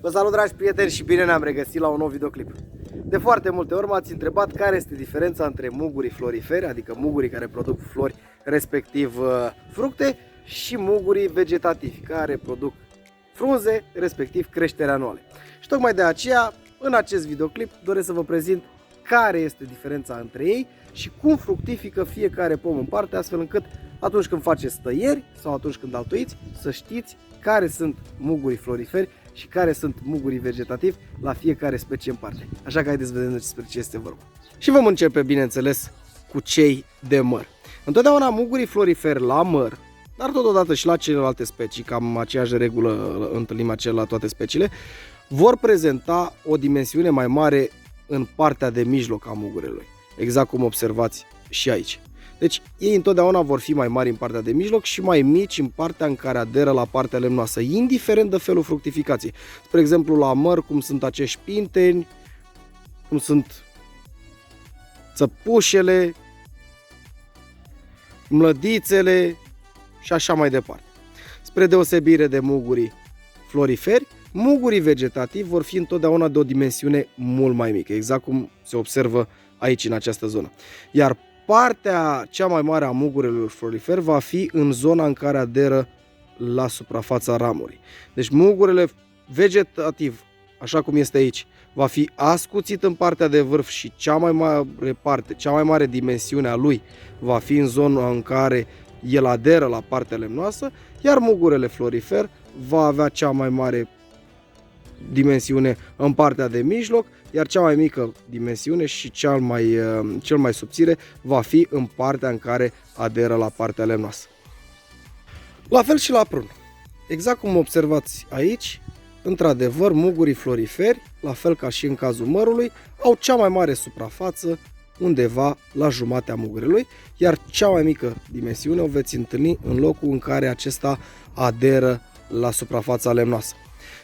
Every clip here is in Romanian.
Vă salut, dragi prieteni, și bine ne-am regăsit la un nou videoclip. De foarte multe ori m-ați întrebat care este diferența între mugurii floriferi, adică mugurii care produc flori, respectiv fructe, și mugurii vegetativi, care produc frunze, respectiv creștere anuale. Și tocmai de aceea, în acest videoclip, doresc să vă prezint care este diferența între ei și cum fructifică fiecare pom în parte, astfel încât atunci când faceți tăieri sau atunci când altoiți, să știți care sunt mugurii floriferi și care sunt mugurii vegetativi la fiecare specie în parte. Așa că haideți să vedem despre ce este vorba. Și vom începe, bineînțeles, cu cei de măr. Întotdeauna mugurii floriferi la măr, dar totodată și la celelalte specii, cam aceeași regulă întâlnim aceea la toate speciile, vor prezenta o dimensiune mai mare în partea de mijloc a mugurelui, exact cum observați și aici. Deci ei întotdeauna vor fi mai mari în partea de mijloc și mai mici în partea în care aderă la partea lemnoasă, indiferent de felul fructificației. Spre exemplu, la măr, cum sunt acești pinteni, cum sunt țăpușele, mlădițele și așa mai departe. Spre deosebire de mugurii floriferi, mugurii vegetativi vor fi întotdeauna de o dimensiune mult mai mică, exact cum se observă aici în această zonă. Iar partea cea mai mare a mugurilor floriferi va fi în zona în care aderă la suprafața ramurii. Deci mugurele vegetativ, așa cum este aici, va fi ascuțit în partea de vârf și cea mai mare parte, cea mai mare dimensiune a lui va fi în zona în care el aderă la partea lemnoasă, iar mugurele florifer va avea cea mai mare dimensiune în partea de mijloc, iar cea mai mică dimensiune și cel mai subțire va fi în partea în care aderă la partea lemnoasă. La fel și la prun. Exact cum observați aici, într-adevăr, mugurii floriferi, la fel ca și în cazul mărului, au cea mai mare suprafață undeva la jumatea mugurelui, iar cea mai mică dimensiune o veți întâlni în locul în care acesta aderă la suprafața lemnoasă.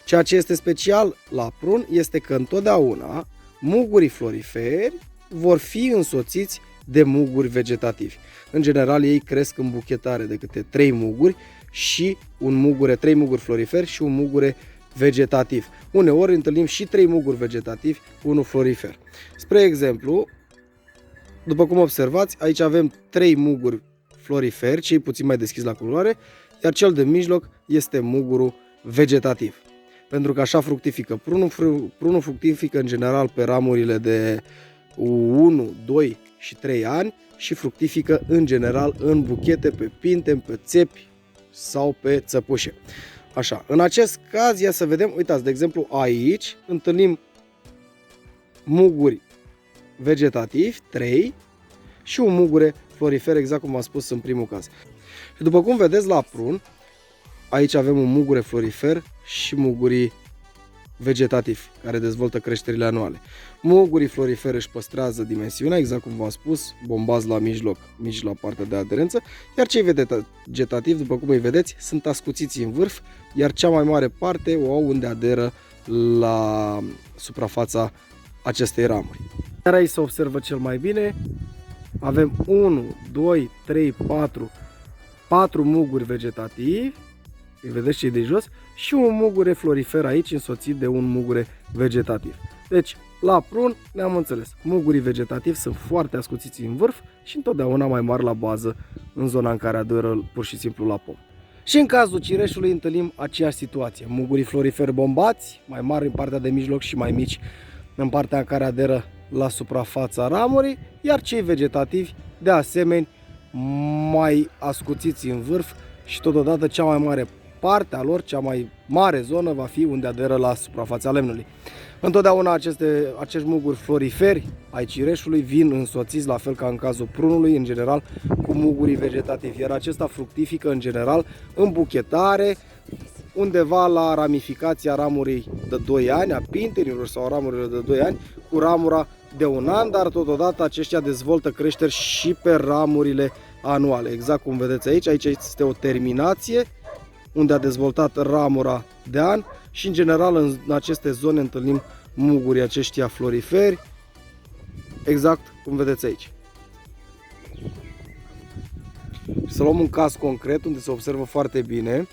Ceea ce este special la prun este că întotdeauna mugurii floriferi vor fi însoțiți de muguri vegetativi. În general, ei cresc în buchetare de câte 3 muguri și 3 muguri floriferi și un mugure vegetativ. Uneori întâlnim și 3 muguri vegetativi cu unul florifer. Spre exemplu, după cum observați, aici avem 3 muguri floriferi, cei puțin mai deschis la culoare, iar cel de mijloc este mugurul vegetativ. Pentru că așa fructifică prunul. Prunul fructifică în general pe ramurile de 1, 2 și 3 ani și fructifică în general în buchete, pe pinteni, pe țepi sau pe țăpușe. Așa, în acest caz, ia să vedem, uitați, de exemplu aici întâlnim muguri vegetativi, 3, și un mugure florifer, exact cum am spus în primul caz. Și după cum vedeți la prun, aici avem un mugure florifer și mugurii vegetativi, care dezvoltă creșterile anuale. Mugurii floriferi își păstrează dimensiunea, exact cum v-am spus, bombați la mijloc, mici la partea de aderență, iar cei vegetativi, după cum îi vedeți, sunt ascuțiți în vârf, iar cea mai mare parte o au unde aderă la suprafața acestei ramuri. Iar aici se observă cel mai bine, avem 1, 2, 3, 4 muguri vegetativi, îi vedeți cei de jos, și un mugure florifer aici însoțit de un mugure vegetativ. Deci, la prun ne-am înțeles, mugurii vegetativi sunt foarte ascuțiți în vârf și întotdeauna mai mari la bază, în zona în care aderă pur și simplu la pom. Și în cazul cireșului întâlnim aceeași situație, mugurii floriferi bombați, mai mari în partea de mijloc și mai mici în partea în care aderă la suprafața ramurii, iar cei vegetativi, de asemenea, mai ascuțiți în vârf și totodată cea mai mare parte a lor, cea mai mare zonă, va fi unde aderă la suprafața lemnului. Întotdeauna acești muguri floriferi ai cireșului vin însoțiți, la fel ca în cazul prunului, în general, cu mugurii vegetativi, iar acesta fructifică în general în buchetare, undeva la ramificația ramurii de 2 ani, a pintenilor sau ramurilor de 2 ani, cu ramura de 1 an, dar totodată aceștia dezvoltă creșteri și pe ramurile anuale. Exact cum vedeți aici, aici este o terminație unde a dezvoltat ramura de an și în general în aceste zone întâlnim mugurii aceștia floriferi, exact cum vedeți aici. Să luăm un caz concret unde se observă foarte bine.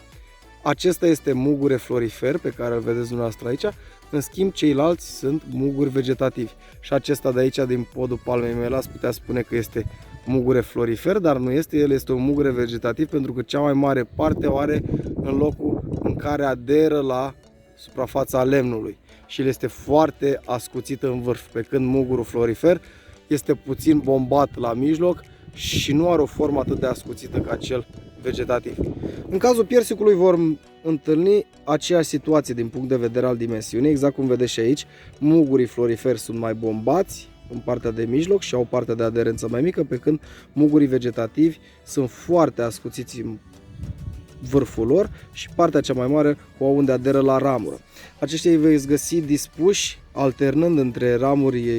Acesta este mugure florifer pe care îl vedeți dumneavoastră aici, în schimb ceilalți sunt muguri vegetativi. Și acesta de aici din podul palmei mele ați putea spune că este mugure florifer, dar nu este, el este un mugure vegetativ pentru că cea mai mare parte o are în locul în care aderă la suprafața lemnului și el este foarte ascuțit în vârf, pe când mugurul florifer este puțin bombat la mijloc și nu are o formă atât de ascuțită ca cel vegetativ. În cazul piersicului vom întâlni aceeași situație din punct de vedere al dimensiunii, exact cum vedeți și aici, mugurii floriferi sunt mai bombați în partea de mijloc și au o parte de aderență mai mică, pe când mugurii vegetativi sunt foarte ascuțiți în vârful lor și partea cea mai mare o au unde aderă la ramură. Aceștia îi veți găsi dispuși alternând între ramuri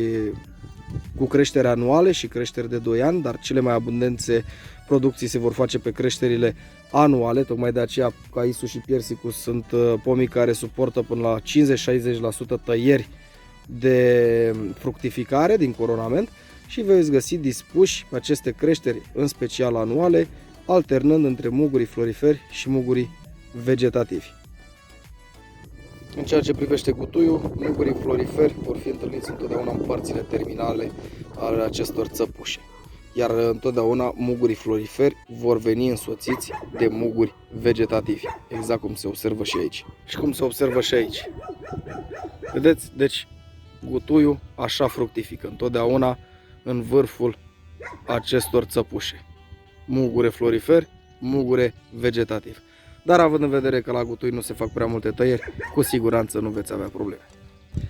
cu creștere anuale și creșteri de 2 ani, dar cele mai abundențe producții se vor face pe creșterile anuale, tocmai de aceea caisul și piersicul sunt pomii care suportă până la 50-60% tăieri de fructificare din coronament și veți găsi dispuși pe aceste creșteri, în special anuale, alternând între mugurii floriferi și mugurii vegetativi. În ceea ce privește gutuiul, mugurii floriferi vor fi întâlniți întotdeauna în părțile terminale ale acestor țăpușe, iar întotdeauna mugurii floriferi vor veni însoțiți de muguri vegetativi, exact cum se observă și aici. Și cum se observă și aici. Vedeți? Deci gutuiul așa fructifică, întotdeauna în vârful acestor țăpușe. Mugure florifer, mugure vegetativ. Dar având în vedere că la gutui nu se fac prea multe tăieri, cu siguranță nu veți avea probleme.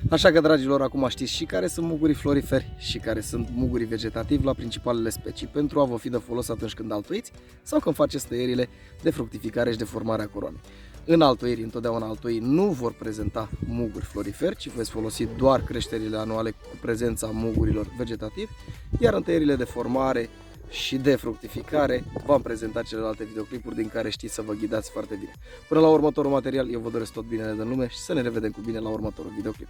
Așa că, dragilor, acum știți și care sunt mugurii floriferi și care sunt mugurii vegetativi la principalele specii pentru a vă fi de folos atunci când altoiți sau când faceți tăierile de fructificare și de formare a coroanei. În altoieri, întotdeauna altoii nu vor prezenta muguri floriferi, ci veți folosi doar creșterile anuale cu prezența mugurilor vegetativi, iar în tăierile de formare și de fructificare v-am prezentat celelalte videoclipuri din care știți să vă ghidați foarte bine. Până la următorul material, eu vă doresc tot binele din lume și să ne revedem cu bine la următorul videoclip.